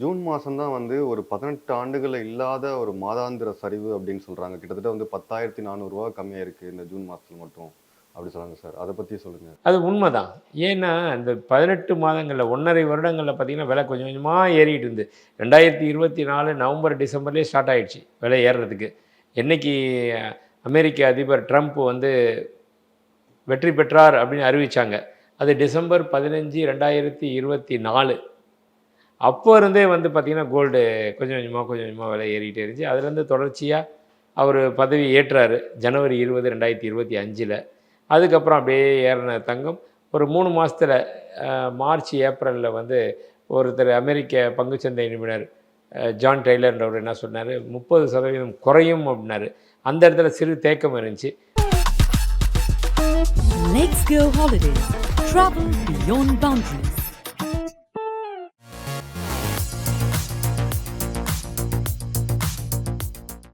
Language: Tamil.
ஜூன் மாதம் தான் வந்து ஒரு 18 ஆண்டுகள் இல்லாத ஒரு மாதாந்திர சரிவு அப்படின்னு சொல்கிறாங்க. கிட்டத்தட்ட வந்து 10,400 கம்மியாக இருக்குது இந்த ஜூன் மாதத்தில் மட்டும் அப்படி சொல்கிறாங்க சார். அதை பற்றி சொல்லுங்கள். அது உண்மைதான். ஏன்னா, இந்த 18 மாதங்கள்ல 1½ வருடங்கள்ல பார்த்தீங்கன்னா, விலை கொஞ்சம் கொஞ்சமா ஏறிட்டு இருந்து. 2024 நவம்பர், டிசம்பர்லயே ஸ்டார்ட் ஆயிடுச்சு விலை ஏறுறதுக்கு. என்னைக்கு அமெரிக்க அதிபர் ட்ரம்ப் வந்து வெற்றி பெற்றார் அப்படின்னு அறிவிச்சாங்க. அது டிசம்பர் 15, 2024. அப்போ இருந்தே வந்து பார்த்திங்கன்னா, கோல்டு கொஞ்சம் கொஞ்சமாக விலை ஏறிக்கிட்டே இருந்துச்சு. அதுலேருந்து தொடர்ச்சியாக அவர் பதவி ஏற்றார் ஜனவரி 20, 2025. அதுக்கப்புறம் அப்படியே ஏறின தங்கம் ஒரு 3 மாதத்தில் மார்ச், ஏப்ரலில் வந்து ஒருத்தர் அமெரிக்க பங்குச்சந்தை நிபுணர் ஜான் டெய்லர்ன்றவர் என்ன சொன்னார், 30% குறையும் அப்படின்னாரு. அந்த இடத்துல சிறு தேக்கம் இருந்துச்சு. Let's go holidays. Travel beyond boundaries.